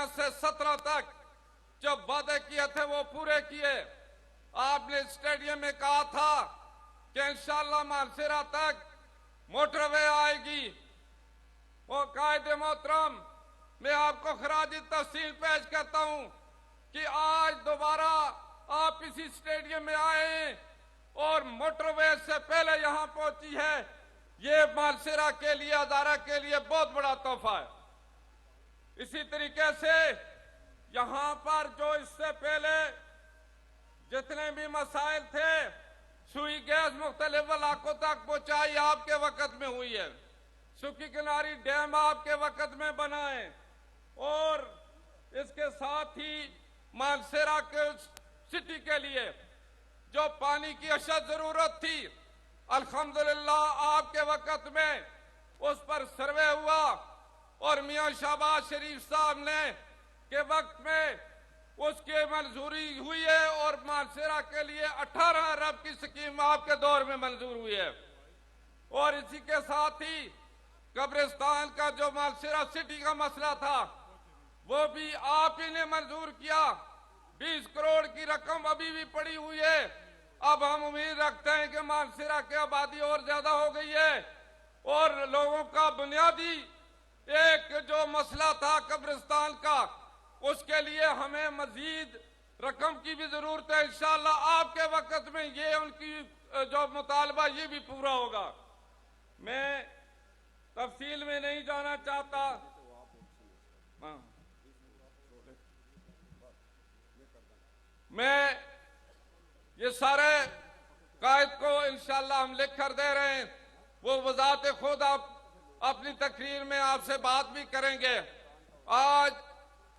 2013 से 17 तक जो वादे किए थे वो पूरे किए। आपने स्टेडियम में कहा था कि इंशाअल्लाह मानसेरा तक मोटरवे आएगी। वो कायदे मोहतरम, मैं आपको खराजी तहसील पेश करता हूं कि आज दोबारा आप इसी स्टेडियम में आए और मोटरवे से पहले यहां पहुंची है। ये मानसेरा के लिए, हजारा के लिए बहुत बड़ा तोहफा है। इसी तरीके से यहां पर जो इससे पहले जितने भी मसाइल थे, सुई गैस मुख्तलिफ इलाकों तक पहुंचाई आपके वक्त में हुई है। सुखी किनारी डैम आपके वक्त में बना है और इसके साथ ही मानसेरा के सिटी के लिए जो पानी की अशद जरूरत थी, अल्हम्दुलिल्लाह आपके वक्त में उस पर सर्वे हुआ और मियां शहबाज शरीफ साहब ने के वक्त में उसकी मंजूरी हुई है और मानसेरा के लिए 18 अरब की स्कीम आपके दौर में मंजूर हुई है। और इसी के साथ ही कब्रिस्तान का जो मानसेरा सिटी का मसला था वो भी आप ही ने मंजूर किया। 20 करोड़ की रकम अभी भी पड़ी हुई है। अब हम उम्मीद रखते हैं कि मानसेरा की आबादी और ज्यादा हो गई है और लोगों का बुनियादी एक जो मसला था कब्रिस्तान का, उसके लिए हमें मजीद रकम की भी जरूरत है। इंशाअल्लाह आपके वक्त में ये उनकी जो मुतालबा ये भी पूरा होगा। मैं तफसील में नहीं जाना चाहता। मैं ये सारे कायद को इंशाअल्लाह हम लिख कर दे रहे हैं। वो वजात खुद आप अपनी तकरीर में आपसे बात भी करेंगे। आज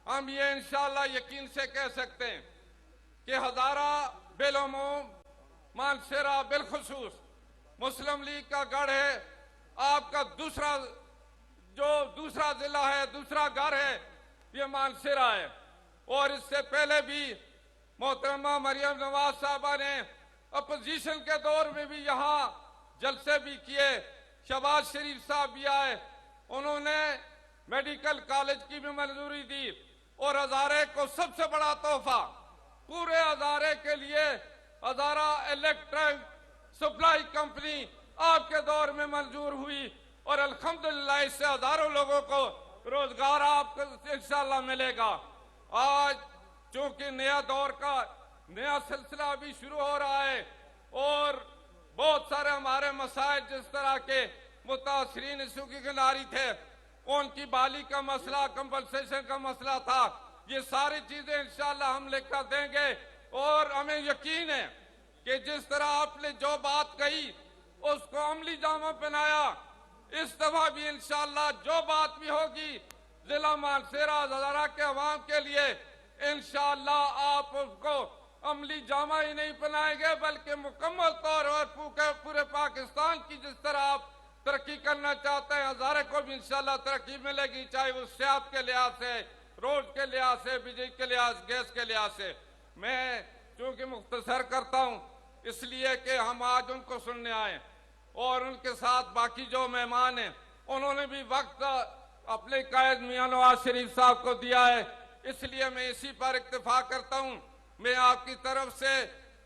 हम ये इंशाअल्लाह यकीन से कह सकते हैं कि हजारा बिलुमूम, मानसेरा बिलखुसूस मुस्लिम लीग का गढ़ है। आपका दूसरा जिला है, दूसरा घर है, ये मानसेरा है। और इससे पहले भी मोहतरमा मरियम नवाज साहबा ने अपोजिशन के दौर में भी यहाँ जलसे भी किए। शहबाज शरीफ साहब भी आए, उन्होंने मेडिकल कॉलेज की भी मंजूरी दी और हजारे को सबसे बड़ा तोहफा पूरे हजारे के लिए हजारा इलेक्ट्रिक सप्लाई कंपनी आपके दौर में मंजूर हुई और अल्हम्दुलिल्लाह इससे हजारों लोगों को रोजगार आपको इंशाअल्लाह मिलेगा। आज चूंकि नया दौर का नया सिलसिला अभी शुरू हो रहा है और बहुत सारे हमारे मसाइल जिस तरह के मुतासरीन सूखी किनारी थे, उनकी बाली का मसला, कंपनसेशन का मसला था, ये सारी चीजें इंशाअल्लाह हम लिखकर देंगे। और हमें यकीन है कि जिस तरह आपने जो बात कही उसको अमली जामा पहनाया, इस दफा भी इंशाअल्लाह जो बात भी होगी जिला मानसेरा हजारा के अवाम के लिए इंशाअल्लाह आप उसको अमली जामा ही नहीं पहनाएंगे बल्कि मुकम्मल तौर पर पूरे पाकिस्तान की जिस तरह आप तरक्की करना चाहते हैं, हजारे को भी इंशाअल्लाह तरक्की मिलेगी, चाहे वो सेहत के लिहाज से, रोड के लिहाज से, बिजली के लिहाज, गैस के लिहाज से। मैं चूंकि मुख्तसर करता हूं इसलिए कि हम आज उनको सुनने आए और उनके साथ बाकी जो मेहमान हैं उन्होंने भी वक्त अपने कायद मियां नवाज शरीफ साहब को दिया है, इसलिए मैं इसी पर इत्तेफाक करता हूं। मैं आपकी तरफ से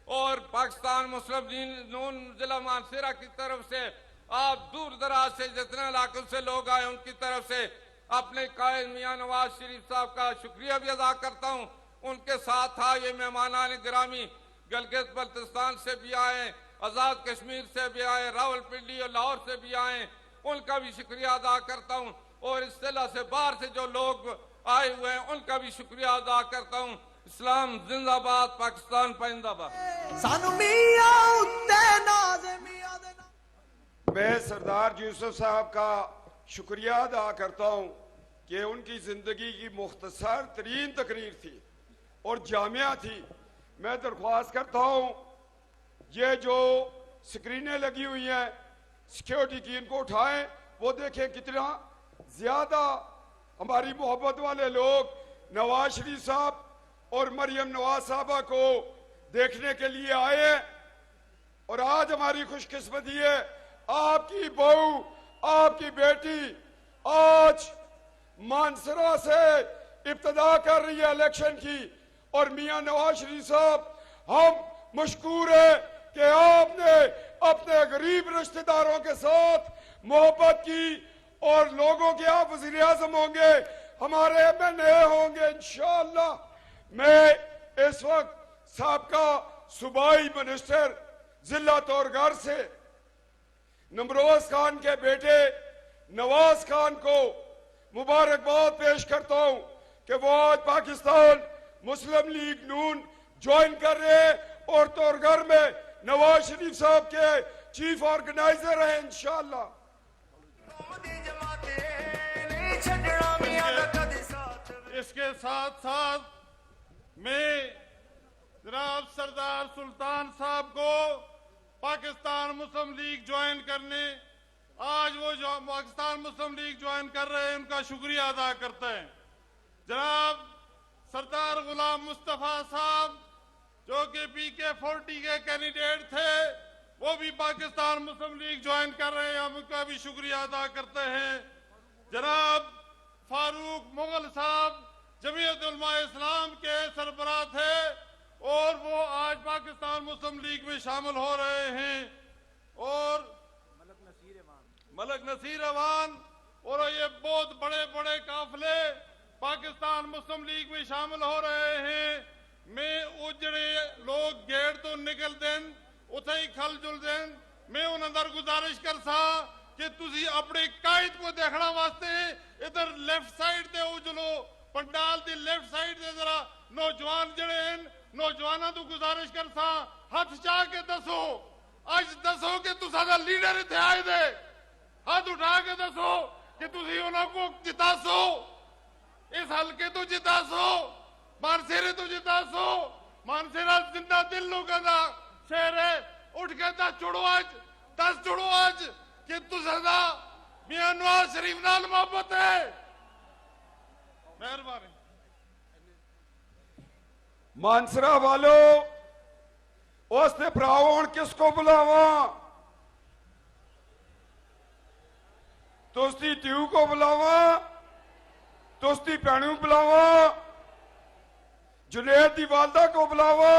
और पाकिस्तान मुस्लिम लीग नून जिला मानसेरा की तरफ से, आप दूर दराज से जितने इलाकों से लोग आए उनकी तरफ से अपने कायद मियां नवाज शरीफ साहब का शुक्रिया भी अदा करता हूं। उनके साथ था ये मेहमानान गिरामी गिलगित बल्तिस्तान से भी आए, आजाद कश्मीर से भी आए, रावलपिंडी और लाहौर से भी आए, उनका भी शुक्रिया अदा करता हूं। और इस जिला से बाहर से जो लोग आए हुए हैं उनका भी शुक्रिया अदा करता हूं। इस्लाम जिंदाबाद, पाकिस्तान पाइंदाबाद। मैं सरदार यूसुफ साहब का शुक्रिया अदा करता हूं कि उनकी जिंदगी की मुख्तसर तरीन तकरीर थी और जामिया थी। मैं दरख्वास्त करता हूं ये जो स्क्रीनें लगी हुई हैं सिक्योरिटी की, इनको उठाएं, वो देखें कितना ज्यादा हमारी मोहब्बत वाले लोग नवाज शरीफ साहब और मरियम नवाज साहबा को देखने के लिए आए। और आज हमारी खुशकिस्मती है आपकी बहू, आपकी बेटी आज मानसरा से इब्तदा कर रही है इलेक्शन की। और मियां नवाज शरीफ साहब, हम मशकूर है कि आपने अपने गरीब रिश्तेदारों के साथ मोहब्बत की और लोगों के आप वज़ीर आज़म होंगे, हमारे MNA होंगे इंशाअल्लाह। मैं इस वक्त साबका सूबाई मिनिस्टर जिला तौरगर से नमरोज खान के बेटे नवाज खान को मुबारकबाद पेश करता हूं कि वो आज पाकिस्तान मुस्लिम लीग नून ज्वाइन कर रहे हैं और तौरगर में नवाज शरीफ साहब के चीफ ऑर्गेनाइजर हैं इंशाअल्लाह। इसके साथ साथ मैं जनाब सरदार सुल्तान साहब को पाकिस्तान मुस्लिम लीग ज्वाइन करने, आज वो जो पाकिस्तान मुस्लिम लीग ज्वाइन कर रहे हैं, उनका शुक्रिया अदा करते हैं। जनाब सरदार गुलाम मुस्तफा साहब जो कि PK-40 के कैंडिडेट थे, वो भी पाकिस्तान मुस्लिम लीग ज्वाइन कर रहे हैं, हम उनका भी शुक्रिया अदा करते हैं। जनाब फारूक मुगल साहब जमीयत उलमा इस्लाम के सरबराह थे और वो आज पाकिस्तान मुस्लिम लीग में शामिल हो रहे हैं। और मलक नसीर अवान और ये बहुत बड़े बड़े काफिले पाकिस्तान मुस्लिम लीग में शामिल हो रहे हैं। मैं वो जड़े लोग गेट तो निकल दें उथे ही खल जुल दें, मैं उन अंदर गुजारिश कर सा कि तुसी अपने कायद को देखना वास्ते इधर लेफ्ट साइड ते उजलो पंडाल दी लेफ्ट साइड ते जरा नौजवान जड़े हैं, नौजवानों तो गुजारिश कर सा हाथ चाह के दसो, आज दसो कि तुसा दा लीडर इथे आए दे, हाथ उठा के दसो कि तुसी उन्हां को जितासो, इस हल्के तो जितासो, मानसेरे तो जितासो। मानसेरा जिंदा दिल लोगों का शहर है, उठ के 10 चुड़ो आज कि तुसा दा मियां नवाज शरीफ नाल मोहब्बत है। मेहरबानी। मानसरा वालों, उसने भराओ किसको बुलावा? तुस्ती ट्यू को बुलावा, तुस्ती भैनू बुलावा, जुनेद की वालदा को बुलावा,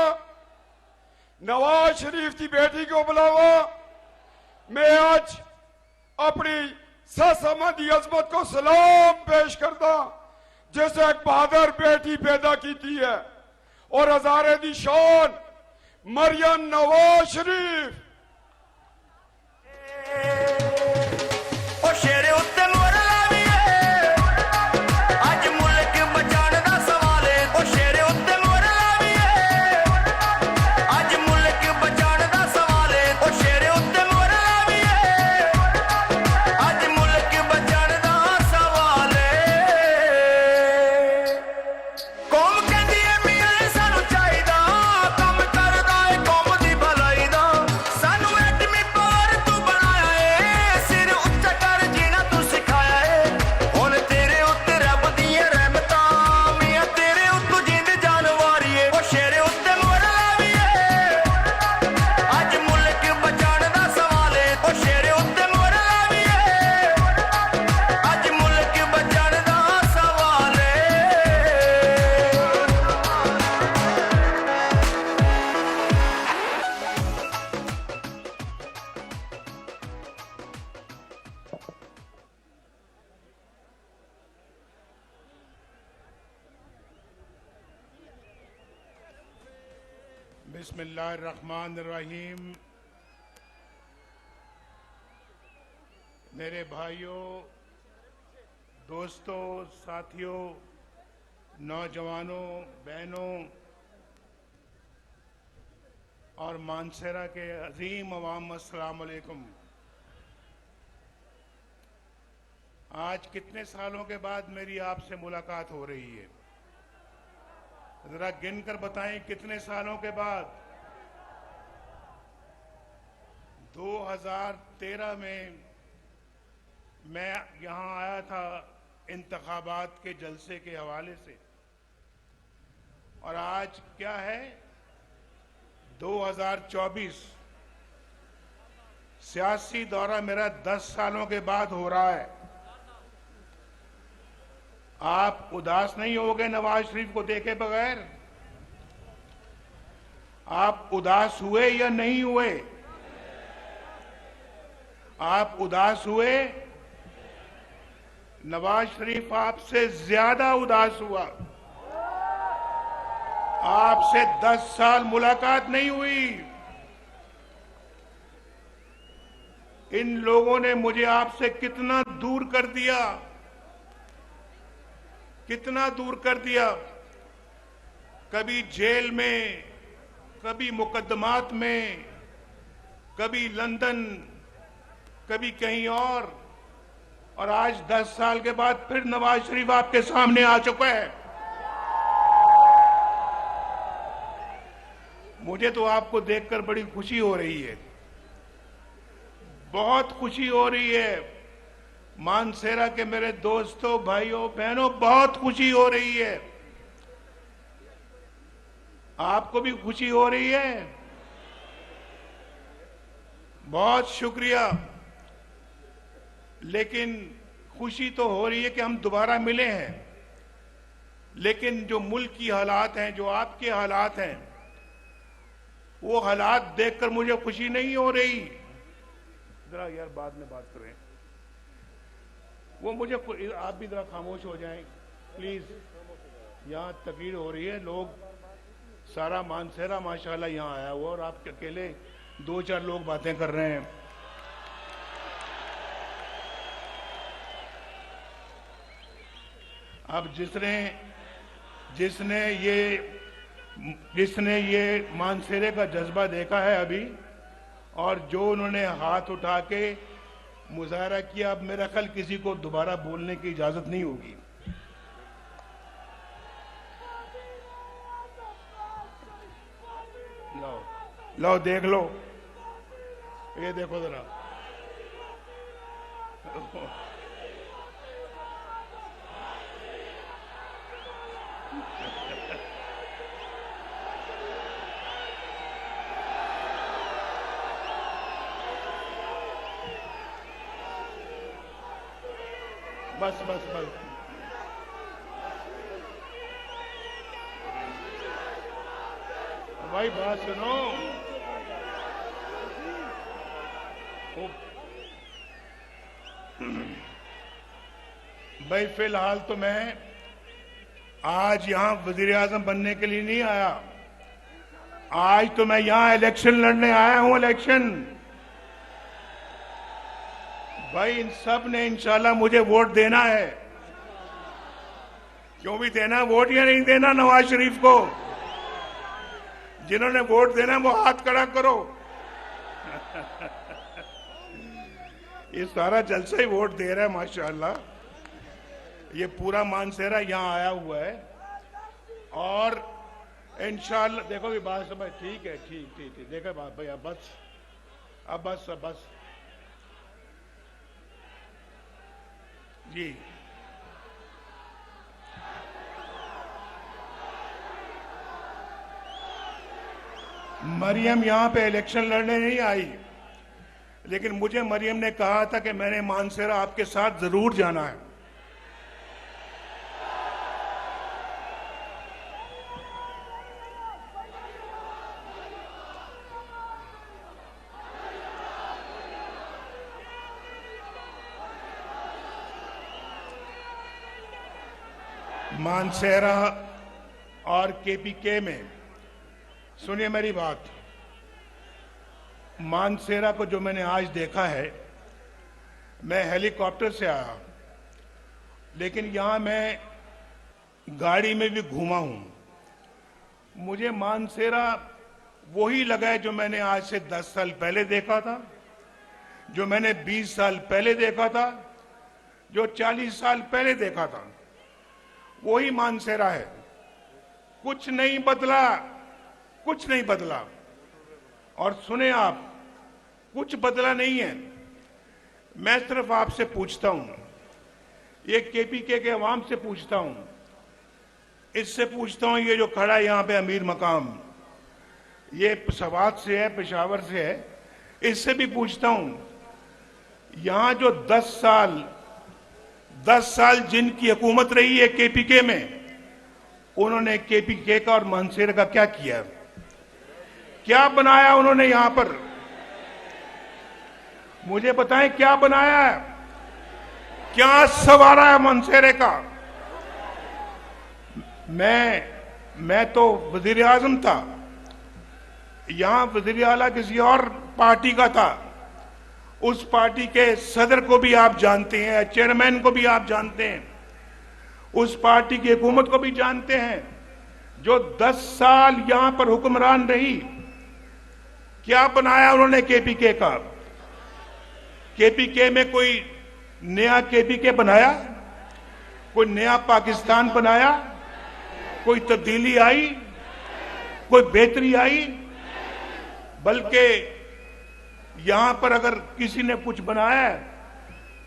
नवाज शरीफ की बेटी को बुलावा। मैं आज अपनी ससमा की अजमत को सलाम पेश करता जैसे एक बहादुर बेटी पैदा की थी है और हजारे दी शान मरियम नवाज शरीफ। बिस्मिल्लाहिर्रहमानिर्रहीम। मेरे भाइयों, दोस्तों, साथियों, नौजवानों, बहनों और मानसेरा के अजीम अवाम, अस्सलाम वालेकुम। आज कितने सालों के बाद मेरी आपसे मुलाकात हो रही है? जरा गिनकर बताएं कितने सालों के बाद? 2013 में मैं यहां आया था इंतखाबात के जलसे के हवाले से, और आज क्या है 2024। सियासी दौरा मेरा 10 सालों के बाद हो रहा है। आप उदास नहीं हो गए नवाज शरीफ को देखे बगैर? आप उदास हुए या नहीं हुए? आप उदास हुए? नवाज शरीफ आपसे ज्यादा उदास हुआ। आपसे 10 साल मुलाकात नहीं हुई। इन लोगों ने मुझे आपसे कितना दूर कर दिया, कितना दूर कर दिया। कभी जेल में, कभी मुकदमात में, कभी लंदन, कभी कहीं और आज 10 साल के बाद फिर नवाज शरीफ आपके सामने आ चुका है। मुझे तो आपको देखकर बड़ी खुशी हो रही है, बहुत खुशी हो रही है। मानसेरा के मेरे दोस्तों, भाइयों, बहनों, बहुत खुशी हो रही है। आपको भी खुशी हो रही है? बहुत शुक्रिया। लेकिन खुशी तो हो रही है कि हम दोबारा मिले हैं, लेकिन जो मुल्क की हालात हैं, जो आपके हालात हैं, वो हालात देखकर मुझे खुशी नहीं हो रही। जरा यार बाद में बात करें। वो मुझे, आप भी जरा खामोश हो जाएं प्लीज। यहाँ तकरीर हो रही है, लोग सारा मानसेरा माशाल्लाह यहाँ आया हुआ और आप अकेले 2-4 लोग बातें कर रहे हैं। अब जिसने ये मानसेरे का जज्बा देखा है अभी, और जो उन्होंने हाथ उठा के मुजाहरा किया, अब मेरा ख्याल किसी को दोबारा बोलने की इजाजत नहीं होगी। लो देख लो, ये देखो जरा। बस बस बस। भाई बात सुनो। भाई फिलहाल तो मैं आज यहां वजीर आजम बनने के लिए नहीं आया। आज तो मैं यहां इलेक्शन लड़ने आया हूं। इलेक्शन भाई, इन सब ने इंशाल्लाह मुझे वोट देना है। क्यों भी देना वोट या नहीं देना नवाज शरीफ को? जिन्होंने वोट देना वो हाथ खड़ा करो। ये सारा जलसा ही वोट दे रहा है माशाल्लाह। ये पूरा मानसेरा यहाँ आया हुआ है और इंशाल्लाह देखो भी बात समझ। ठीक है, ठीक ठीक ठीक। देखो बात भैया, अब बस जी। मरियम यहां पे इलेक्शन लड़ने नहीं आई, लेकिन मुझे मरियम ने कहा था कि मैंने मानसेरा आपके साथ जरूर जाना है। मानसेरा और केपीके में, सुनिए मेरी बात, मानसेरा को जो मैंने आज देखा है, मैं हेलीकॉप्टर से आया, लेकिन यहां मैं गाड़ी में भी घूमा हूं। मुझे मानसेरा वही लगा है जो मैंने आज से 10 साल पहले देखा था, जो मैंने 20 साल पहले देखा था, जो 40 साल पहले देखा था। वही मानसेरा है, कुछ नहीं बदला, कुछ नहीं बदला। और सुने आप, कुछ बदला नहीं है। मैं सिर्फ आपसे पूछता हूं, ये केपीके के अवाम से पूछता हूं, इससे पूछता हूं, ये जो खड़ा है यहां पे अमीर मकाम, ये सवात से है, पेशावर से है, इससे भी पूछता हूं, यहां जो 10 10 साल जिनकी हुकूमत रही है केपीके में, उन्होंने केपीके का और मानसेरा का क्या किया, क्या बनाया उन्होंने यहां पर? मुझे बताएं क्या बनाया है, क्या सवारा है मानसेरे का? मैं तो वजीर आजम था, यहां वजीर आला किसी और पार्टी का था। उस पार्टी के सदर को भी आप जानते हैं, चेयरमैन को भी आप जानते हैं, उस पार्टी की हुकूमत को भी जानते हैं, जो 10 साल यहां पर हुक्मरान रही। क्या बनाया उन्होंने केपीके का? केपीके में कोई नया केपीके बनाया? कोई नया पाकिस्तान बनाया? कोई तब्दीली आई? कोई बेहतरी आई? बल्कि यहां पर अगर किसी ने कुछ बनाया है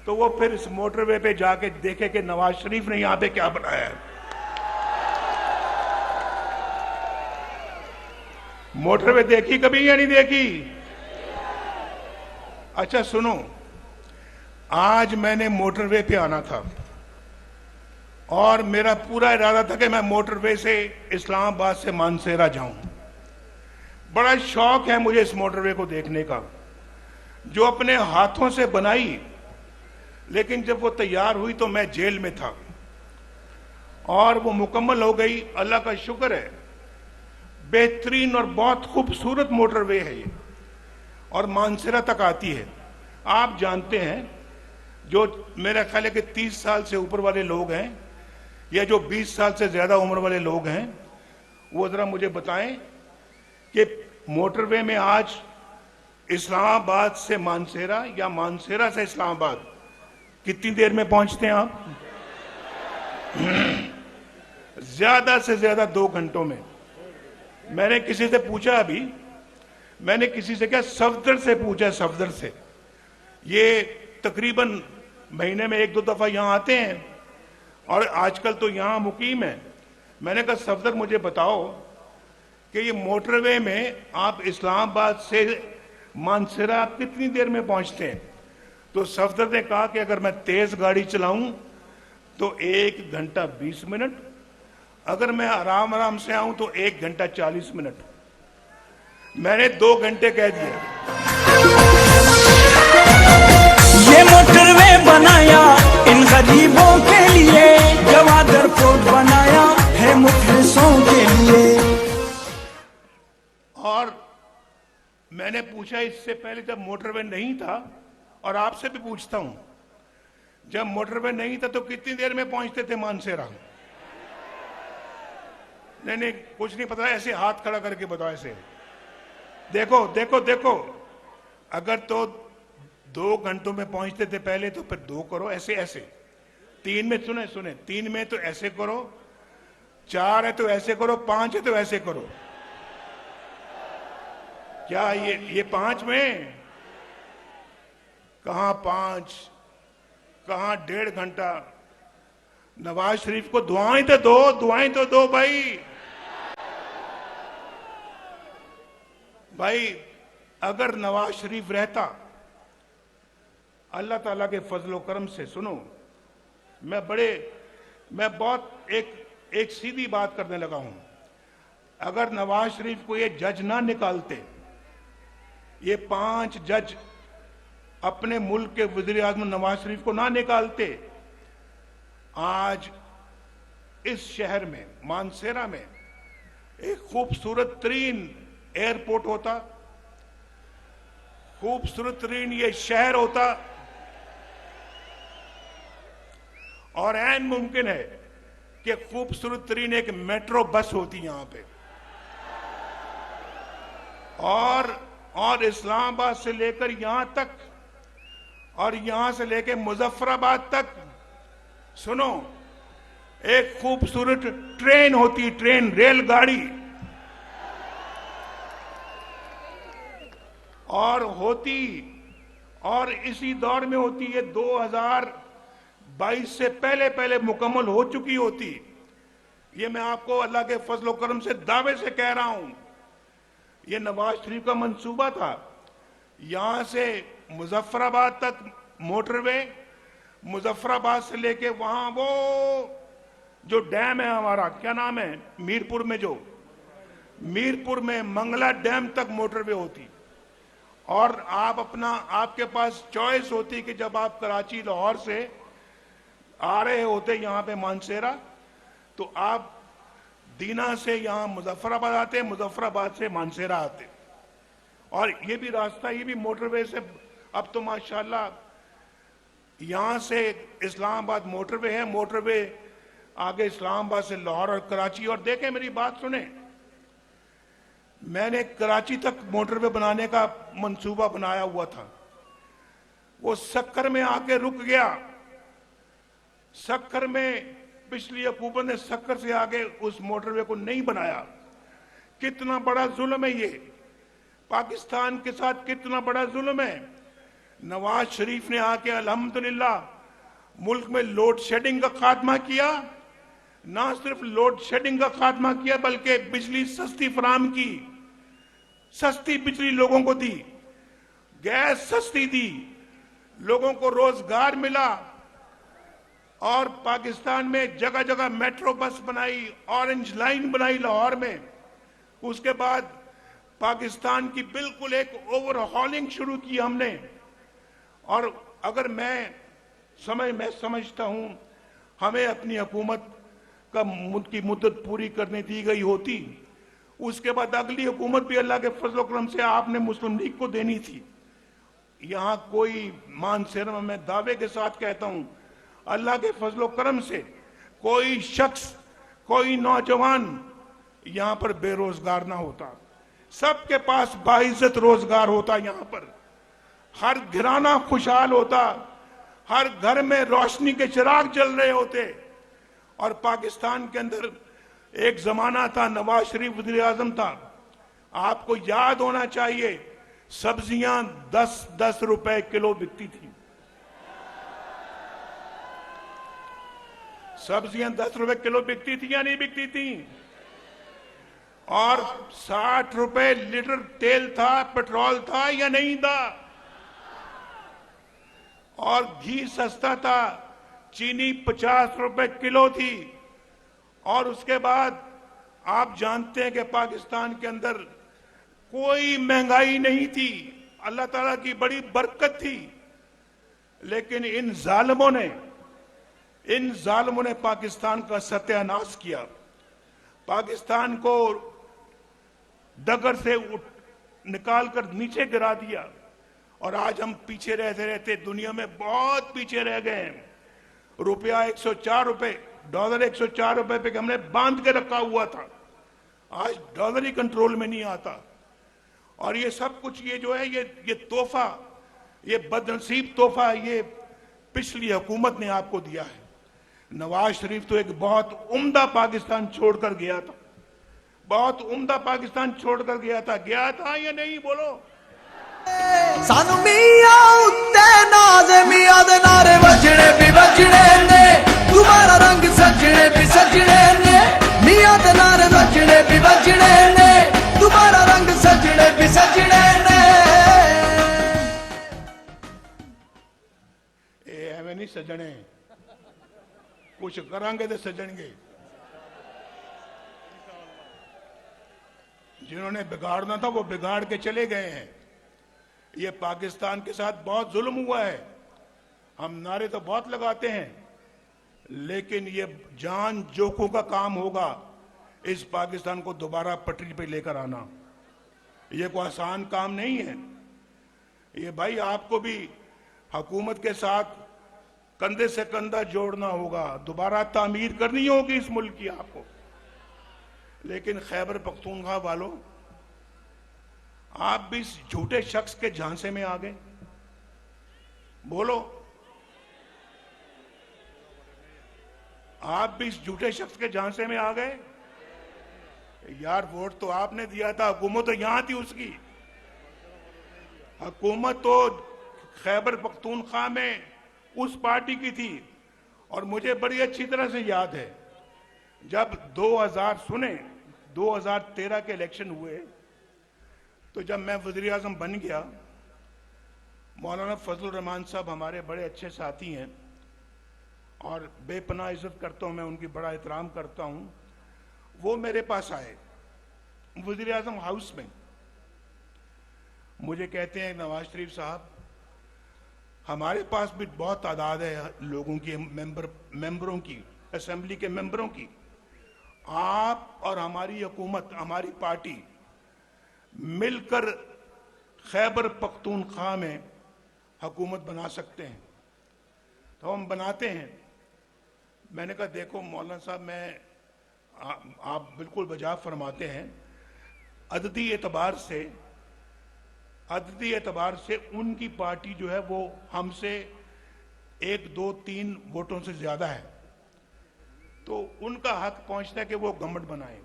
तो वो फिर इस मोटरवे पे जाके देखे कि नवाज शरीफ ने यहां पे क्या बनाया है। मोटरवे देखी कभी या नहीं देखी? अच्छा सुनो, आज मैंने मोटरवे पे आना था और मेरा पूरा इरादा था कि मैं मोटरवे से इस्लामाबाद से मानसेरा जाऊं। बड़ा शौक है मुझे इस मोटरवे को देखने का, जो अपने हाथों से बनाई, लेकिन जब वो तैयार हुई तो मैं जेल में था और वो मुकम्मल हो गई। अल्लाह का शुक्र है, बेहतरीन और बहुत खूबसूरत मोटरवे है ये, और मानसेरा तक आती है। आप जानते हैं, जो मेरा ख्याल है कि 30 साल से ऊपर वाले लोग हैं या जो 20 साल से ज्यादा उम्र वाले लोग हैं, वो जरा मुझे बताएं कि मोटरवे में आज इस्लामाबाद से मानसेरा या मानसेरा से इस्लामाबाद कितनी देर में पहुंचते हैं आप? ज्यादा से ज्यादा 2 घंटों में। मैंने किसी से पूछा, अभी मैंने किसी से क्या, सफदर से पूछा, सफदर से, ये तकरीबन महीने में 1-2 दफा यहां आते हैं और आजकल तो यहां मुकीम है। मैंने कहा सफदर मुझे बताओ कि ये मोटरवे में आप इस्लामाबाद से मानसेरा कितनी देर में पहुंचते हैं? तो सफदर ने कहा कि अगर मैं तेज गाड़ी चलाऊं तो 1 घंटा 20 मिनट, अगर मैं आराम आराम से आऊं तो 1 घंटा 40 मिनट। मैंने 2 घंटे कह दिए। ये मोटरवे बनाया इन गरीबों के लिए, गवादर फोर्ट बनाया है मुखलिसों के लिए। और मैंने पूछा इससे पहले जब मोटरवे नहीं था, और आपसे भी पूछता हूं, जब मोटरवे नहीं था तो कितनी देर में पहुंचते थे मानसेरा? नहीं, कुछ नहीं पता, ऐसे हाथ खड़ा करके बताओ। ऐसे देखो देखो देखो, अगर तो 2 घंटों में पहुंचते थे पहले तो फिर 2 करो, ऐसे ऐसे। 3 में सुने 3 में तो ऐसे करो, 4 है तो ऐसे करो, 5 है तो ऐसे करो। क्या ये 5 में? कहां 5, कहां 1.5 घंटा? नवाज शरीफ को दुआएं तो दो, दुआएं तो दो भाई। अगर नवाज शरीफ रहता, अल्लाह ताला के फजलो करम से, सुनो, मैं बहुत एक सीधी बात करने लगा हूं। अगर नवाज शरीफ को ये जज ना निकालते, ये 5 जज अपने मुल्क के वजीर आजम नवाज शरीफ को ना निकालते, आज इस शहर में मानसेरा में एक खूबसूरत तरीन एयरपोर्ट होता, खूबसूरत तरीन ये शहर होता, और ऐन मुमकिन है कि खूबसूरत तरीन एक मेट्रो बस होती यहां पे, और इस्लामाबाद से लेकर यहां तक, और यहां से लेकर मुजफ्फराबाद तक, सुनो, एक खूबसूरत ट्रेन होती, ट्रेन, रेलगाड़ी, और होती, और इसी दौर में होती है 2022 से पहले मुकम्मल हो चुकी होती। ये मैं आपको अल्लाह के फजल करम से दावे से कह रहा हूं। ये नवाज शरीफ का मंसूबा था, यहां से मुजफ्फराबाद तक मोटरवे, मुजफ्फराबाद से लेके वहां वो जो डैम है हमारा, क्या नाम है, मीरपुर में, जो मीरपुर में मंगला डैम तक मोटरवे होती। और आप अपना, आपके पास चॉइस होती कि जब आप कराची लाहौर से आ रहे होते यहाँ पे मानसेरा, तो आप दीना से यहाँ मुजफ्फराबाद आते, मुजफ्फराबाद से मानसेरा आते। और ये भी रास्ता, ये भी मोटरवे से, अब तो माशाल्लाह यहाँ से इस्लामाबाद मोटरवे है, मोटरवे आगे इस्लामाबाद से लाहौर और कराची। और देखें, मेरी बात सुने, मैंने कराची तक मोटरवे बनाने का मंसूबा बनाया हुआ था, वो सक्कर में आके रुक गया। सक्कर में पिछली हुकूमत ने सक्कर से आगे उस मोटरवे को नहीं बनाया। कितना बड़ा जुल्म है ये, पाकिस्तान के साथ कितना बड़ा जुल्म है। नवाज शरीफ ने आके अल्हम्दुलिल्लाह मुल्क में लोड शेडिंग का खात्मा किया। ना सिर्फ लोड शेडिंग का खात्मा किया, बल्कि बिजली सस्ती फराम की, सस्ती बिजली लोगों को दी, गैस सस्ती दी, लोगों को रोजगार मिला। और पाकिस्तान में जगह जगह मेट्रो बस बनाई, ऑरेंज लाइन बनाई लाहौर में। उसके बाद पाकिस्तान की बिल्कुल एक ओवरहॉलिंग शुरू की हमने। और अगर मैं समझता हूं हमें अपनी हुकूमत की मुद्दत पूरी करने दी गई होती, उसके बाद अगली हुकूमत भी अल्लाह के फजल करम से आपने मुस्लिम लीग को देनी थी। यहां कोई मानसेरा में मैं दावे के साथ कहता हूं, अल्लाह के फजल करम से कोई शख्स, कोई नौजवान यहां पर बेरोजगार ना होता। सबके पास बाइज्जत रोजगार होता, यहां पर हर घराना खुशहाल होता, हर घर में रोशनी के चिराग जल रहे होते। और पाकिस्तान के अंदर एक जमाना था, नवाज शरीफ वज़ीर आज़म था, आपको याद होना चाहिए, सब्जियां 10-10 रुपए किलो बिकती थी। सब्जियां 10 रुपए किलो बिकती थी या नहीं बिकती थी? और 60 रुपए लीटर तेल था, पेट्रोल था या नहीं था? और घी सस्ता था, चीनी 50 रुपए किलो थी। और उसके बाद आप जानते हैं कि पाकिस्तान के अंदर कोई महंगाई नहीं थी, अल्लाह ताला की बड़ी बरकत थी। लेकिन इन जालिमों ने पाकिस्तान का सत्यानाश किया, पाकिस्तान को डगर से निकालकर नीचे गिरा दिया। और आज हम पीछे रहते रहते दुनिया में बहुत पीछे रह गए हैं। रुपया 104 रुपए, डॉलर 104 रुपए पे हमने बांध के रखा हुआ था, आज डॉलर ही कंट्रोल में नहीं आता। और ये सब कुछ, ये जो है, ये तोहफा, ये बदनसीब तोहफा ये पिछली हुकूमत ने आपको दिया है। नवाज शरीफ तो एक बहुत उम्दा पाकिस्तान छोड़कर गया था, बहुत उम्दा पाकिस्तान छोड़कर गया था या नहीं? बोलो। सानू मियां उत्ते नाज मियां दे नारे बजने भी बजने ने, तुम्हारा रंग सजने भी सजने ने, मियां दे नारे बजने भी बजने ने, तुम्हारा रंग सजने भी सजने ने। एवें नहीं सजने, कुछ करांगे तो सजणगे। जिन्होंने बिगाड़ना था वो बिगाड़ के चले गए हैं। ये पाकिस्तान के साथ बहुत जुल्म हुआ है। हम नारे तो बहुत लगाते हैं, लेकिन ये जान जोखों का काम होगा इस पाकिस्तान को दोबारा पटरी पे लेकर आना। ये कोई आसान काम नहीं है। ये भाई आपको भी हुकूमत के साथ कंधे से कंधा जोड़ना होगा, दोबारा तामीर करनी होगी इस मुल्क की आपको। लेकिन खैबर पख्तूनख्वा वालों, आप भी इस झूठे शख्स के झांसे में आ गए। बोलो, आप भी इस झूठे शख्स के झांसे में आ गए। यार, वोट तो आपने दिया था, हुकूमत तो यहां थी उसकी। हुकूमत तो खैबर पख्तूनख्वा में उस पार्टी की थी। और मुझे बड़ी अच्छी तरह से याद है, जब 2013 के इलेक्शन हुए, तो जब मैं वज़ीर आज़म बन गया, मौलाना फजलुर रहमान साहब हमारे बड़े अच्छे साथी हैं, और बेपनाह इज्जत करता हूं, मैं उनकी बड़ा एहतराम करता हूं, वो मेरे पास आए वज़ीर आज़म हाउस में। मुझे कहते हैं नवाज शरीफ साहब, हमारे पास भी बहुत तादाद है लोगों की, मेंबरों की, असेंबली के मेंबरों की, आप और हमारी हुकूमत, हमारी पार्टी मिलकर खैबर पख्तूनख्वा में हुकूमत बना सकते हैं, तो हम बनाते हैं। मैंने कहा देखो मौलाना साहब, आप बिल्कुल बजा फरमाते हैं, अददी एतबार से उनकी पार्टी जो है वो हमसे 1, 2, 3 वोटों से ज्यादा है, तो उनका हक पहुंचता है कि वो गवर्नमेंट बनाए,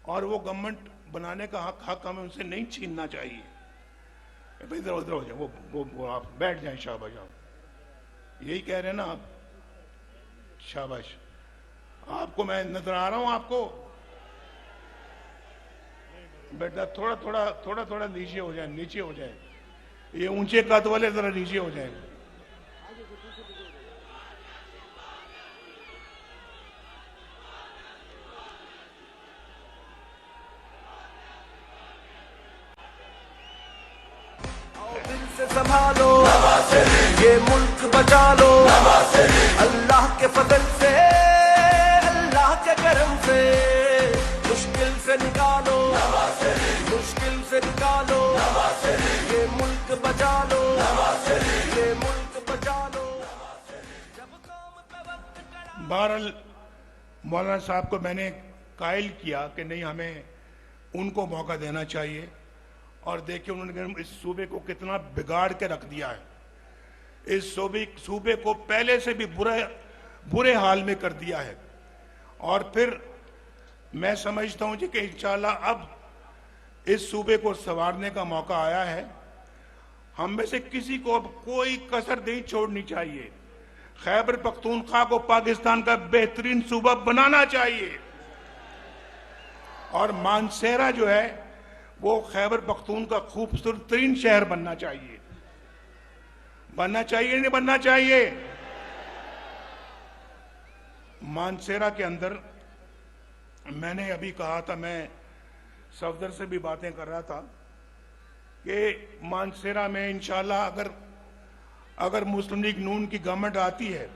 और वो गवर्नमेंट बनाने का हक हमें उनसे नहीं छीनना चाहिए। भाई इधर उधर हो जाए, वो आप बैठ जाएं, शाबाश, आप यही कह रहे हैं ना आप, शाबाश। आपको मैं नजर आ रहा हूं आपको, बेटा थोड़ा नीचे हो जाए, ये ऊंचे कद वाले जरा नीचे हो जाए। दिल से संभालो, ये मुल्क बचा लो, अल्लाह के फजल से, अल्लाह के करम से, मुश्किल से निकालो, ये मुल्क बचा लो, ये मुल्क बचा लो। जब कौम पे वक्त कड़ा बहरहाल मौलाना साहब को मैंने कायल किया कि नहीं, हमें उनको मौका देना चाहिए, और देखिए उन्होंने इस सूबे को कितना बिगाड़ के रख दिया है। इस सूबे को पहले से भी बुरे हाल में कर दिया है, और फिर मैं समझता हूं जी कि इंशाल्लाह अब इस सूबे को संवारने का मौका आया है। हम में से किसी को अब कोई कसर नहीं छोड़नी चाहिए। खैबर पख्तूनख्वा को पाकिस्तान का बेहतरीन सूबा बनाना चाहिए, और मानसेरा जो है वो खैबर पख्तून का खूबसूरत तरीन शहर बनना चाहिए। नहीं बनना चाहिए? मानसेरा के अंदर मैंने अभी कहा था, मैं सफदर से भी बातें कर रहा था कि मानसेरा में इंशाल्लाह अगर मुस्लिम लीग नून की गवर्नमेंट आती है,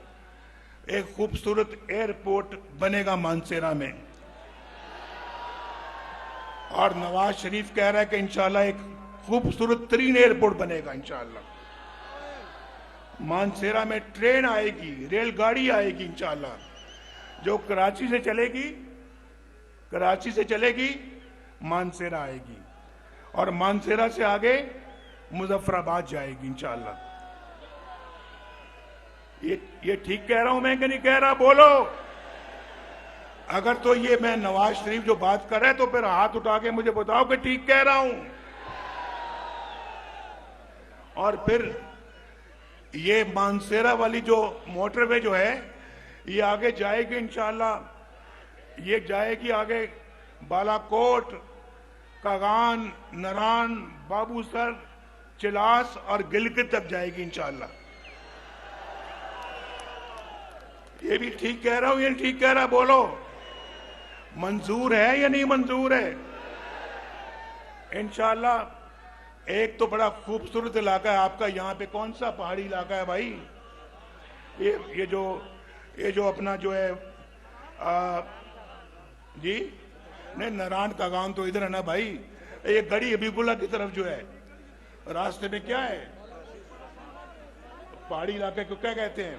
एक खूबसूरत एयरपोर्ट बनेगा मानसेरा में, और नवाज शरीफ कह रहा है कि इंशाल्लाह एक खूबसूरत तरीन एयरपोर्ट बनेगा इंशाल्लाह। मानसेरा में ट्रेन आएगी, रेलगाड़ी आएगी इंशाल्लाह, जो कराची से चलेगी मानसेरा आएगी, और मानसेरा से आगे मुजफ्फराबाद जाएगी इंशाल्लाह। ये ठीक कह रहा हूं मैं कि नहीं कह रहा? बोलो। अगर तो ये मैं नवाज शरीफ जो बात कर रहा है तो फिर हाथ उठा के मुझे बताओ कि ठीक कह रहा हूं। और फिर ये मानसेरा वाली जो मोटरवे जो है ये आगे जाएगी इंशाल्लाह, ये जाएगी आगे बालाकोट, कागान, नरान, बाबूसर, चिलास और गिलगित तक जाएगी इंशाल्लाह। ये भी ठीक कह रहा हूं, ये ठीक कह रहा? बोलो, मंजूर है या नहीं मंजूर है? इंशाल्लाह। एक तो बड़ा खूबसूरत इलाका है आपका, यहाँ पे कौन सा पहाड़ी इलाका है भाई? ये जो अपना जो है जी नहीं, नरान कागान तो इधर है ना भाई। ये गड़ी हबीबुल्ला की तरफ जो है रास्ते में क्या है, पहाड़ी इलाके को क्या कहते हैं?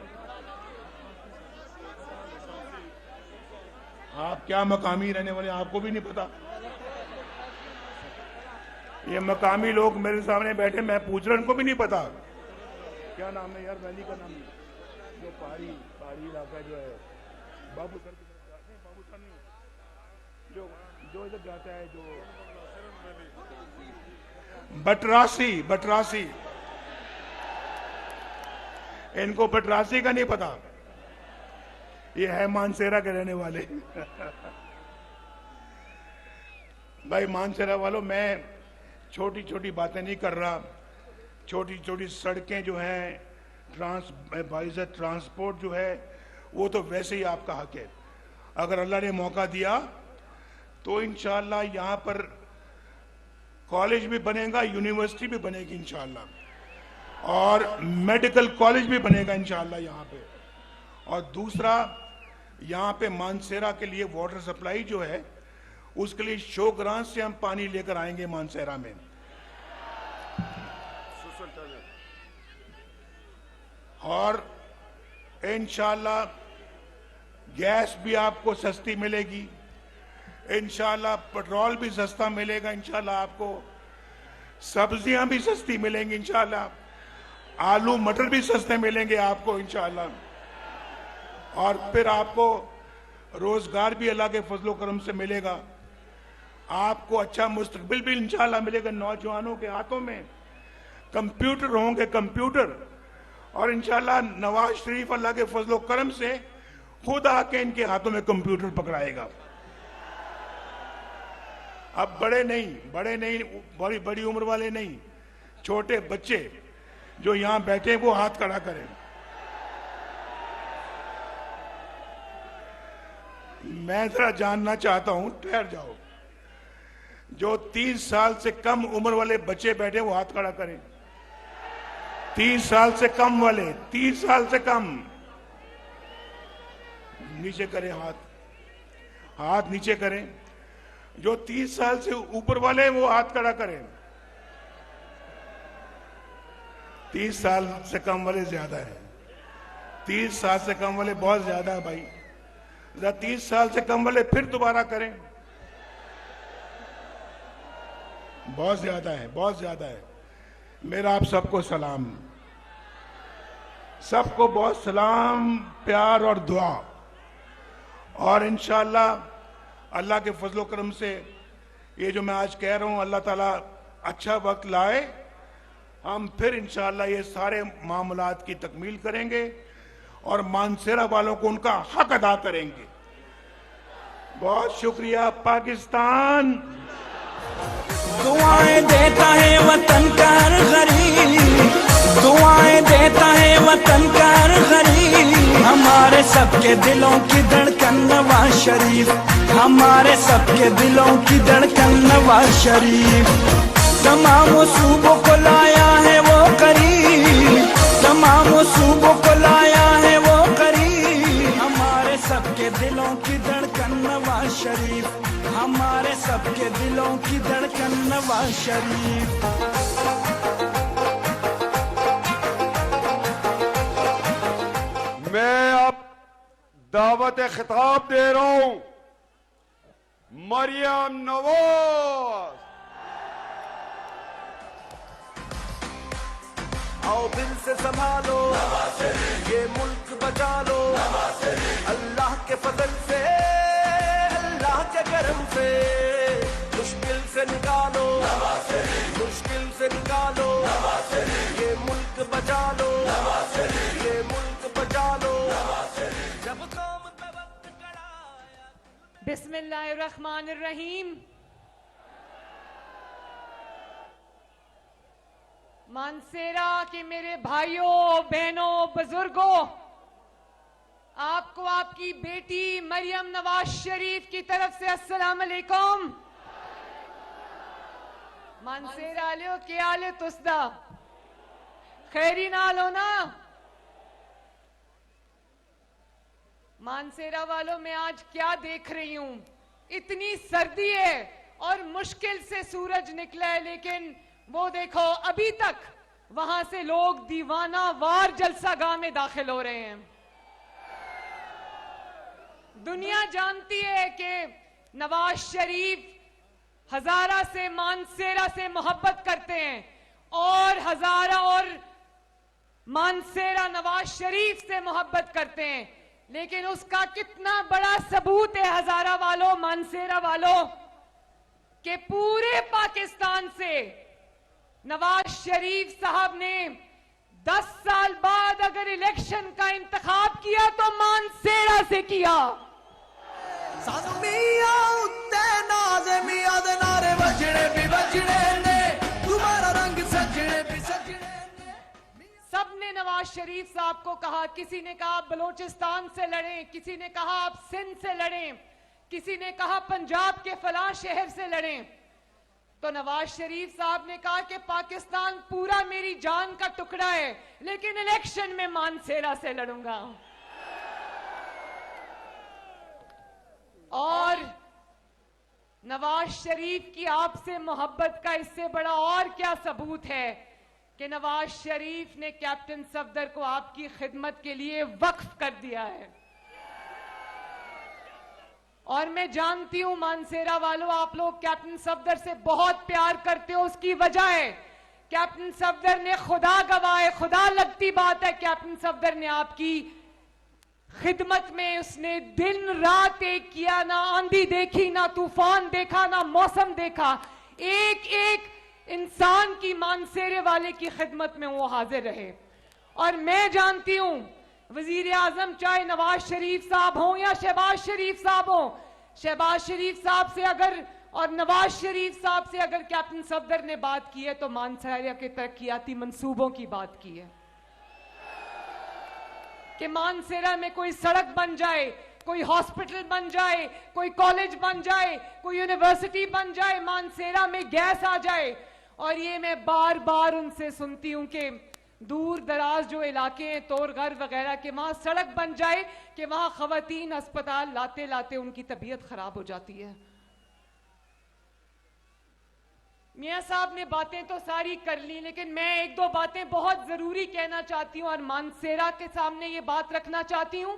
आप क्या मकामी रहने वाले, आपको भी नहीं पता? ये मकामी लोग मेरे सामने बैठे, मैं पूछ रहा, इनको भी नहीं पता क्या नाम है यार, वैली का नाम है जो पहाड़ी इलाका जो है, बाबूसर की तरफ जाते हैं, बाबूसर नहीं, जो इधर जाता है, जो बटरासी, इनको बटरासी का नहीं पता। ये है मानसेरा के रहने वाले। भाई मानसेरा वालों, मैं छोटी छोटी बातें नहीं कर रहा। छोटी छोटी सड़कें जो हैं, बाइज़ ट्रांसपोर्ट जो है वो तो वैसे ही आपका हक है। अगर अल्लाह ने मौका दिया तो इंशाअल्लाह यहाँ पर कॉलेज भी बनेगा, यूनिवर्सिटी भी बनेगी इंशाअल्लाह, और मेडिकल कॉलेज भी बनेगा इंशाअल्लाह यहाँ पे। और दूसरा, यहाँ पे मानसेरा के लिए वाटर सप्लाई जो है उसके लिए शोग्रांस से हम पानी लेकर आएंगे मानसेरा में। और इंशाअल्लाह गैस भी आपको सस्ती मिलेगी, इंशाअल्लाह पेट्रोल भी सस्ता मिलेगा, इंशाअल्लाह आपको सब्जियां भी सस्ती मिलेंगी, इंशाअल्लाह आलू मटर भी सस्ते मिलेंगे आपको इंशाअल्लाह। और फिर आपको रोजगार भी अल्लाह के फजलो करम से मिलेगा, आपको अच्छा मुस्तकबिल भी इंशाअल्लाह मिलेगा। नौजवानों के हाथों में कंप्यूटर होंगे, कंप्यूटर, और इंशाअल्लाह नवाज शरीफ अल्लाह के फजलो करम से खुद आके इनके हाथों में कंप्यूटर पकड़ाएगा। अब बड़े नहीं, बड़ी बड़ी उम्र वाले नहीं, छोटे बच्चे जो यहां बैठे हैं वो हाथ खड़ा करें। मैं जरा जानना चाहता हूं, ठहर जाओ, जो 30 साल से कम उम्र वाले बच्चे बैठे वो हाथ खड़ा करें। 30 साल से कम वाले, 30 साल से कम, नीचे करें हाथ नीचे करें। जो 30 साल से ऊपर वाले हैं वो हाथ खड़ा करें। 30 साल से कम वाले ज्यादा है, 30 साल से कम वाले बहुत ज्यादा है भाई। 30 साल से कम वाले फिर दोबारा करें, बहुत ज्यादा है, बहुत ज्यादा है। मेरा आप सबको सलाम, सबको बहुत सलाम, प्यार और दुआ। और इंशाअल्लाह अल्लाह के फजलो करम से ये जो मैं आज कह रहा हूं, अल्लाह ताला अच्छा वक्त लाए, हम फिर इंशाअल्लाह ये सारे मामलात की तकमील करेंगे और मानसेरा वालों को उनका हक अदा करेंगे। बहुत शुक्रिया पाकिस्तान। दुआएं देता है वतन का हर गरीब, दुआएं देता है वतन का हर गरीब। हमारे सबके दिलों की धड़कन नवाज शरीफ, हमारे सबके दिलों की धड़कन नवाज शरीफ। तमाम सूबों को लाया है वो करीब, तमाम सूबों को लाया है वो करीब। हमारे सबके दिलों की धड़कन नवाज शरीफ, हमारे सबके दिलों की धड़कन नवाज शरीफ। मैं अब दावत खिताब दे रहा हूं मरियम नवाज। आओ दिल से संभालो ये मुल्क बचा लो, अल्लाह के फजल से, अल्लाह के करम से, मुश्किल से निकालो, मुश्किल से निकालो, ये मुल्क बचा लो, ये मुल्क बचा लो। जब कौम तवक्क कराया। बिस्मिल्लाहिर्रहमानिर्रहीम। मानसेरा के मेरे भाइयों, बहनों, बुजुर्गों, आपको आपकी बेटी मरियम नवाज शरीफ की तरफ से अस्सलाम अलैकुम। मानसेरा आलियो के आले तुसदा खैरी नालो ना। मानसेरा वालों, मैं आज क्या देख रही हूं, इतनी सर्दी है और मुश्किल से सूरज निकला है, लेकिन वो देखो अभी तक वहां से लोग दीवाना वार जलसागाह में दाखिल हो रहे हैं। दुनिया जानती है कि नवाज शरीफ हजारा से, मानसेरा से मोहब्बत करते हैं, और हजारा और मानसेरा नवाज शरीफ से मोहब्बत करते हैं। लेकिन उसका कितना बड़ा सबूत है हजारा वालों, मानसेरा वालों, कि पूरे पाकिस्तान से नवाज शरीफ साहब ने 10 साल बाद अगर इलेक्शन का इंतखाब किया तो मानसेरा से किया। सानू मियां उत्ते नाज़ मियां दे नारे वजने भी वजने ने, तुम्हारा रंग सजने भी सजने ने। सबने नवाज नवाज शरीफ साहब को कहा, किसी ने कहा आप बलोचिस्तान से लड़ें, किसी ने कहा आप सिंध से लड़ें, किसी ने कहा पंजाब के फलां शहर से लड़ें, तो नवाज शरीफ साहब ने कहा कि पाकिस्तान पूरा मेरी जान का टुकड़ा है, लेकिन इलेक्शन में मानसेरा से लड़ूंगा। और नवाज शरीफ की आपसे मोहब्बत का इससे बड़ा और क्या सबूत है कि नवाज शरीफ ने कैप्टन सफदर को आपकी खिदमत के लिए वक्फ कर दिया है। और मैं जानती हूं मानसेरा वालों, आप लोग कैप्टन सफदर से बहुत प्यार करते हो, उसकी वजह है कैप्टन सफदर ने, खुदा गवाह है, खुदा लगती बात है, कैप्टन सफदर ने आपकी खिदमत में उसने दिन रात एक किया, ना आंधी देखी, ना तूफान देखा, ना मौसम देखा, एक एक इंसान की मानसेरे वाले की खिदमत में वो हाजिर रहे। और मैं जानती हूं वजीर आजम चाहे नवाज शरीफ साहब हो या शहबाज शरीफ साहब हो, शहबाज शरीफ साहब से अगर और नवाज शरीफ साहब से अगर कैप्टन सफदर ने बात की है तो मानसेरा के तरक्याती मंसूबों की बात की है कि मानसेरा में कोई सड़क बन जाए, कोई हॉस्पिटल बन जाए, कोई कॉलेज बन जाए, कोई यूनिवर्सिटी बन जाए, मानसेरा में गैस आ जाए। और ये मैं बार बार उनसे सुनती हूं कि दूर दराज जो इलाके हैं, तोरघर वगैरह के, वहां सड़क बन जाए कि वहां खवातीन अस्पताल लाते लाते उनकी तबीयत खराब हो जाती है। मियां साहब ने बातें तो सारी कर ली, लेकिन मैं एक दो बातें बहुत जरूरी कहना चाहती हूं और मानसेरा के सामने ये बात रखना चाहती हूं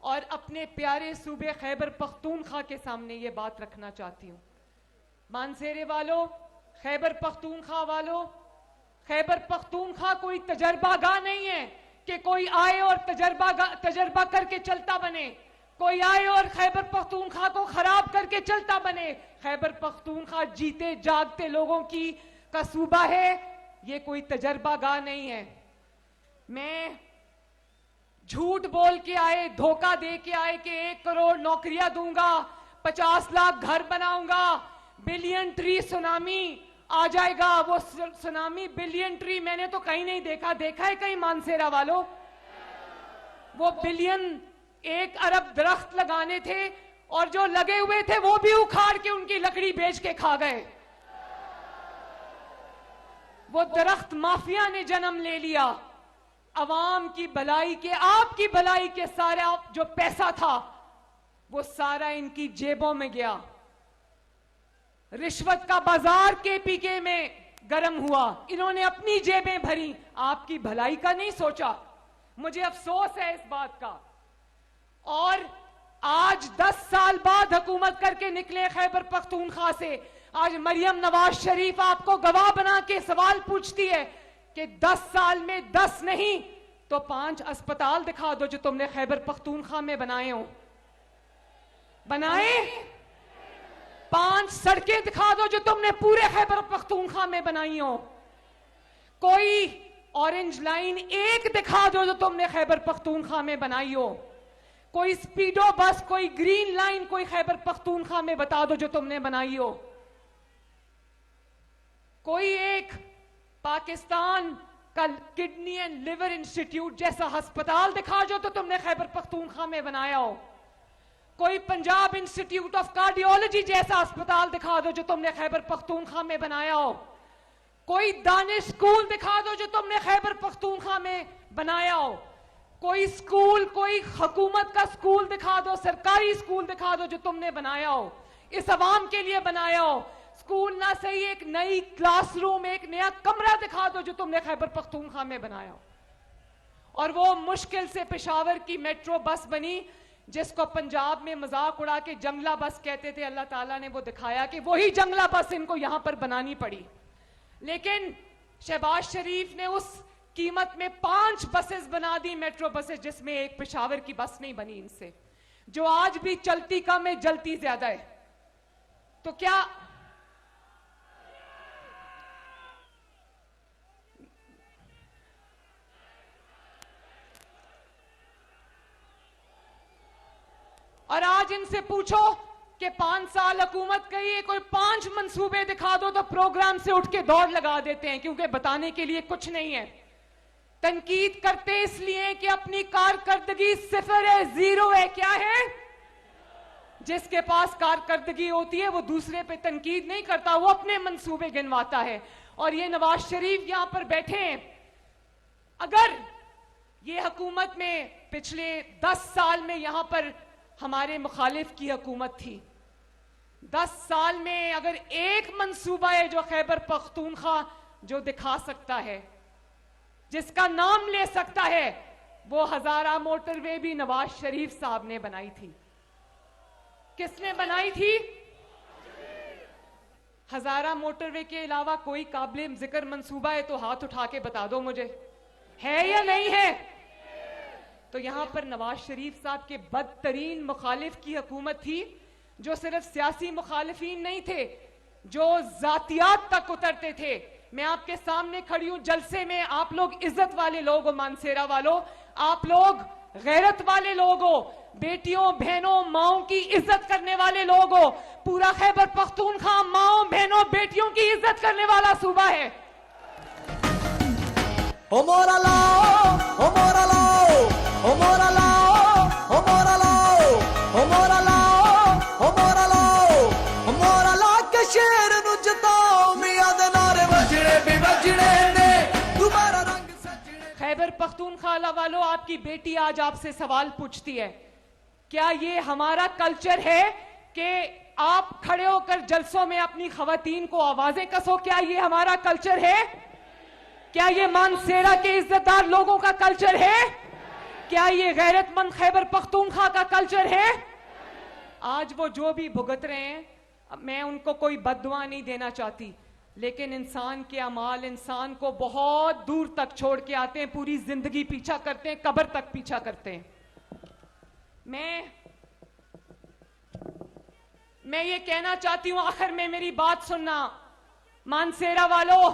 और अपने प्यारे सूबे खैबर पख्तूनख्वा के सामने ये बात रखना चाहती हूं। मानसेरे वालों, खैबर पख्तूनख्वा वालों, खैबर पख्तूनख्वा कोई तजर्बागाह नहीं है कि कोई आए और तजर्बा करके चलता बने, कोई आए और खैबर पख्तूनख्वा को खराब करके चलता बने। खैबर पख्तूनख्वा जीते जागते लोगों की का सूबा है, ये कोई तजर्बागाह नहीं है। मैं झूठ बोल के आए, धोखा दे के आए कि 1 करोड़ नौकरियां दूंगा, 50 लाख घर बनाऊंगा, बिलियन ट्री सुनामी आ जाएगा। वो सुनामी बिलियन ट्री मैंने तो कहीं नहीं देखा। देखा है कहीं मानसेरा वालों? वो बिलियन 1 अरब दरख्त लगाने थे और जो लगे हुए थे वो भी उखाड़ के उनकी लकड़ी बेच के खा गए। वो दरख्त माफिया ने जन्म ले लिया। अवाम की भलाई के, आपकी भलाई के सारा जो पैसा था वो सारा इनकी जेबों में गया। रिश्वत का बाजार केपीके में गर्म हुआ, इन्होंने अपनी जेबें भरी, आपकी भलाई का नहीं सोचा। मुझे अफसोस है इस बात का। और आज 10 साल बाद हुकूमत करके निकले खैबर पख्तूनख्वा से, आज मरियम नवाज शरीफ आपको गवाह बना के सवाल पूछती है कि 10 साल में 10 नहीं तो 5 अस्पताल दिखा दो जो तुमने खैबर पख्तूनख्वा में बनाए हो। बनाए? 5 सड़कें दिखा दो जो तुमने पूरे खैबर पख्तूनख्वा में बनाई हो। कोई ऑरेंज लाइन 1 दिखा दो जो तुमने खैबर पख्तूनख्वा में बनाई हो। कोई स्पीडो बस, कोई ग्रीन लाइन, कोई खैबर पख्तूनख्वा में बता दो जो तुमने बनाई हो। कोई एक पाकिस्तान का किडनी एंड लिवर इंस्टीट्यूट जैसा अस्पताल दिखा जो तो तुमने खैबर पख्तूनख्वा में बनाया हो। कोई पंजाब इंस्टीट्यूट ऑफ कार्डियोलॉजी जैसा अस्पताल दिखा दो जो तुमने खैबर पख्तूनख्वा में बनाया हो। कोई दानिश स्कूल दिखा दो जो तुमने खैबर पख्तूनख्वा में बनाया हो। कोई स्कूल, कोई हुकूमत का स्कूल दिखा दो, सरकारी स्कूल दिखा दो जो तुमने बनाया हो, इस अवाम के लिए बनाया हो। स्कूल ना सही, एक नई क्लासरूम, एक नया कमरा दिखा दो जो तुमने खैबर पख्तूनख्वा में बनाया हो। और वो मुश्किल से पेशावर की मेट्रो बस बनी जिसको पंजाब में मजाक उड़ा के जंगला बस कहते थे। अल्लाह ताला ने वो दिखाया कि वही जंगला बस इनको यहां पर बनानी पड़ी। लेकिन शहबाज शरीफ ने उस कीमत में 5 बसेस बना दी, मेट्रो बसेस, जिसमें एक पेशावर की बस नहीं बनी इनसे, जो आज भी चलती कम है, जलती ज्यादा है। तो क्या और आज इनसे पूछो कि 5 साल हुकूमत कही है, कोई 5 मंसूबे दिखा दो तो प्रोग्राम से उठ के दौड़ लगा देते हैं, क्योंकि बताने के लिए कुछ नहीं है। तनकीद करते इसलिए कि अपनी कारकर्दगी 0 है, 0 है। क्या है? जिसके पास कारकर्दगी होती है वो दूसरे पे तनकीद नहीं करता, वो अपने मंसूबे गिनवाता है। और ये नवाज शरीफ यहां पर बैठे हैं। अगर ये हुकूमत में पिछले 10 साल में यहां पर हमारे मुखालिफ की हुकूमत थी, 10 साल में अगर एक मंसूबा है जो खैबर पख्तूनख्वा जो दिखा सकता है, जिसका नाम ले सकता है, वो हजारा मोटरवे भी नवाज शरीफ साहब ने बनाई थी। किसने बनाई थी? हजारा मोटरवे के अलावा कोई काबिल जिक्र मंसूबा है तो हाथ उठा के बता दो मुझे, है या नहीं है? तो यहां पर नवाज शरीफ साहब के बदतरीन मुखालिफ की हुकूमत थी, जो सिर्फ सियासी मुखालिफिन नहीं थे, जो जातियात तक उतरते थे। मैं आपके सामने खड़ी हूं जलसे में, आप लोग इज्जत वाले लोग हो, मानसेरा वालों, आप लोग गैरत वाले लोग हो, बेटियों बहनों माओं की इज्जत करने वाले लोग हो। पूरा खैबर पख्तूनख्वा माओं बहनों बेटियों की इज्जत करने वाला सूबा है। ओ मोरा लाओ, ओ मोरा लाओ, ओ मोरा लाओ, ओ मोरा लाओ, ओ मोरा लाओ, ओ मोरा लाओ, ओ मोरा ला के शेर नु जताओ, मियां दे नारे वजने भी वजने ने, तुम्हारा रंग सजने। खैबर पख्तूनख्वा वालों, आपकी बेटी आज आपसे सवाल पूछती है, क्या ये हमारा कल्चर है कि आप खड़े होकर जलसों में अपनी खवातीन को आवाजें कसो? क्या ये हमारा कल्चर है? क्या ये मानसेरा के इज्जतदार लोगों का कल्चर है? क्या ये गैरतमंद खैबर पख्तूनख्वा का कल्चर है? आज वो जो भी भुगत रहे हैं, मैं उनको कोई बद्दुआ नहीं देना चाहती, लेकिन इंसान के अमाल इंसान को बहुत दूर तक छोड़ के आते हैं, पूरी जिंदगी पीछा करते हैं, कब्र तक पीछा करते हैं। मैं ये कहना चाहती हूं आखिर में, मेरी बात सुनना मानसेरा वालों,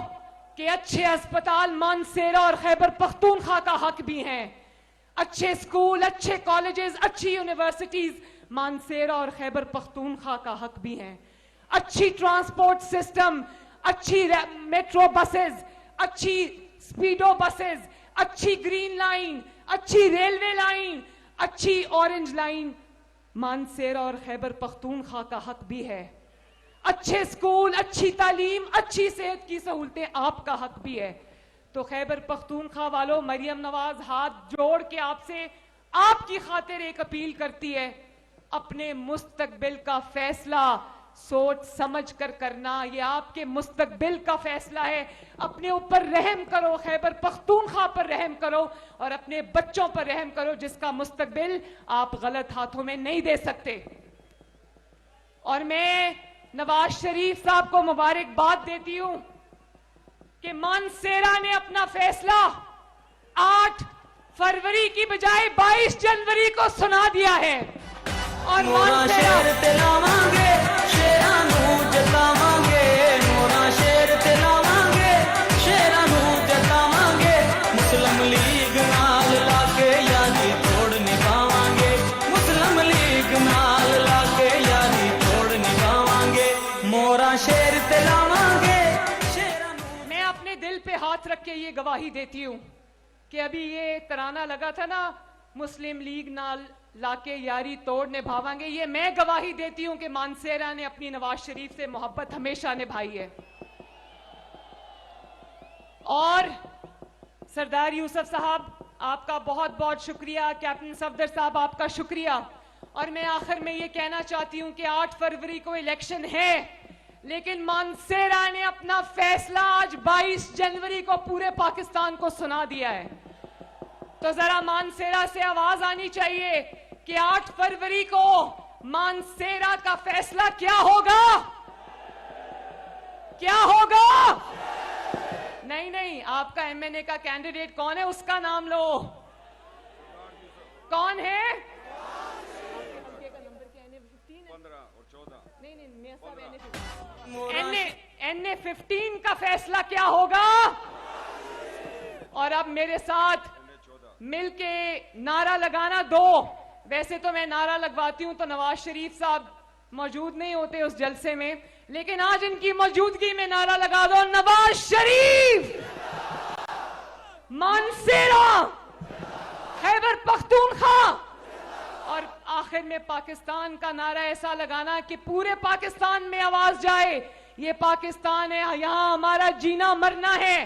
कि अच्छे अस्पताल मानसेरा और खैबर पख्तूनख्वा का हक भी हैं। अच्छे स्कूल, अच्छे कॉलेजेस, अच्छी यूनिवर्सिटीज मानसेरा और खैबर पख्तूनख्वा का हक भी हैं। अच्छी ट्रांसपोर्ट सिस्टम, अच्छी मेट्रो बसेस, अच्छी स्पीडो बसेस, अच्छी ग्रीन लाइन, अच्छी रेलवे लाइन, अच्छी ऑरेंज लाइन मानसेरा और खैबर पख्तूनख्वा का हक भी है। अच्छे स्कूल, अच्छी तालीम, अच्छी सेहत की सहूलतें आपका हक भी है। तो खैबर पख्तूनख्वा वालों, मरियम नवाज हाथ जोड़ के आपसे आपकी खातिर एक अपील करती है, अपने मुस्तकबिल का फैसला सोच समझ कर करना, ये आपके मुस्तकबिल का फैसला है। अपने ऊपर रहम करो, खैबर पख्तूनख्वा पर रहम करो और अपने बच्चों पर रहम करो, जिसका मुस्तकबिल आप गलत हाथों में नहीं दे सकते। और मैं नवाज शरीफ साहब को मुबारकबाद देती हूं कि मानसेरा ने अपना फैसला 8 फरवरी की बजाय 22 जनवरी को सुना दिया है। और मानसेरा मुस्लिम लीग नाल लाके यारी तोड़ निभावांगे, मुस्लिम लीग नाल लाके यारी तोड़ निभावांगे, मोरा शेर ते लावांगे। मैं अपने दिल पे हाथ रख के ये गवाही देती हूं कि अभी ये तराना लगा था ना, मुस्लिम लीग नाल लाके यारी तोड़ निभावांगे, ये मैं गवाही देती हूं कि मानसेरा ने अपनी नवाज शरीफ से मोहब्बत हमेशा निभाई है। और सरदार यूसुफ साहब, आपका बहुत बहुत शुक्रिया। कैप्टन सफदर साहब, आपका शुक्रिया। और मैं आखिर में ये कहना चाहती हूं कि 8 फरवरी को इलेक्शन है, लेकिन मानसेरा ने अपना फैसला आज 22 जनवरी को पूरे पाकिस्तान को सुना दिया है। तो जरा मानसेरा से आवाज आनी चाहिए कि 8 फरवरी को मानसेरा का फैसला क्या होगा? क्या होगा? नहीं नहीं, आपका एमएनए का कैंडिडेट कौन है, उसका नाम लो। कौन है? एनए 15 का फैसला क्या होगा? और अब मेरे साथ मिलके नारा लगाना दो। वैसे तो मैं नारा लगवाती हूं तो नवाज शरीफ साहब मौजूद नहीं होते उस जलसे में, लेकिन आज इनकी मौजूदगी में नारा लगा दो, नवाज शरीफ मानसेरा, खैबर पख्तूनख्वा और आखिर में पाकिस्तान का नारा ऐसा लगाना कि पूरे पाकिस्तान में आवाज जाए, ये पाकिस्तान है, यहां हमारा जीना मरना है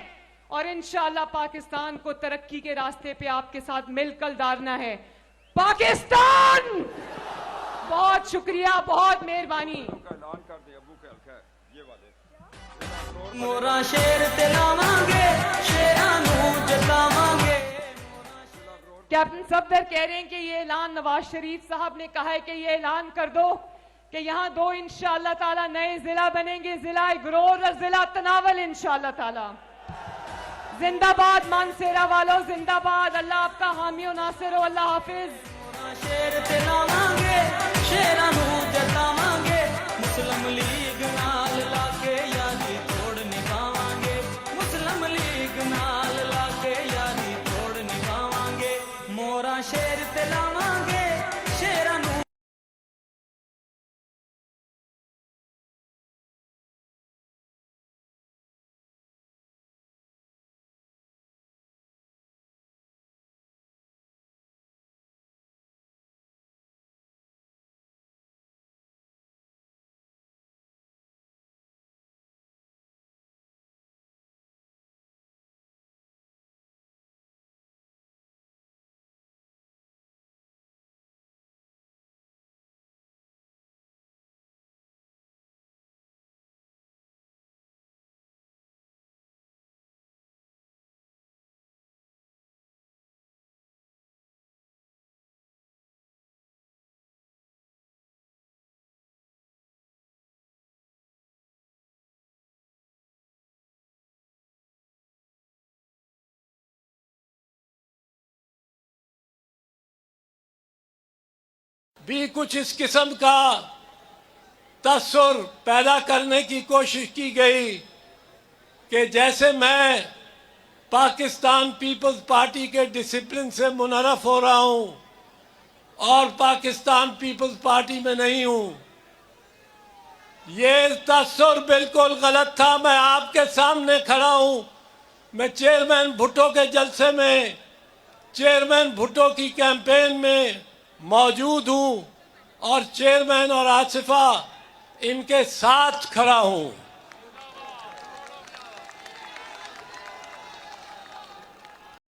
और इंशाअल्लाह पाकिस्तान को तरक्की के रास्ते पे आपके साथ मिलकर डालना है। पाकिस्तान, बहुत शुक्रिया, बहुत मेहरबानी। ऐलान कर दे अबू के हल्का ये वाले मोरा शेर ते लावांगे, शेरां नूं जतावांगे। कैप्टन सफदर कह रहे हैं कि ये ऐलान नवाज शरीफ साहब ने कहा है कि ये ऐलान कर दो कि यहाँ 2 इंशाअल्लाह ताला नए जिला बनेंगे, जिला गरोर और जिला तनावल इंशाअल्लाह ताला। जिंदाबाद मानसेरा वालों, जिंदाबाद। अल्लाह आपका हामी और नासिर हो। अल्लाह हाफिज। शेर ते लावांगे, शेरां नूं जतावांगे, मुस्लिम लीग नाल लाके यारी तोड़ निभावांगे, मुस्लिम लीग नाल लाके यारी तोड़ निभावांगे। मोरा शेर ते लावांगे, शेरां नूं भी कुछ इस किस्म का तस्सुर पैदा करने की कोशिश की गई कि जैसे मैं पाकिस्तान पीपल्स पार्टी के डिसिप्लिन से मुनरफ हो रहा हूं और पाकिस्तान पीपल्स पार्टी में नहीं हूं। ये तस्सुर बिल्कुल गलत था। मैं आपके सामने खड़ा हूं। मैं चेयरमैन भुट्टो के जलसे में, चेयरमैन भुट्टो की कैंपेन में मौजूद हूं और चेयरमैन और आसिफा इनके साथ खड़ा हूं।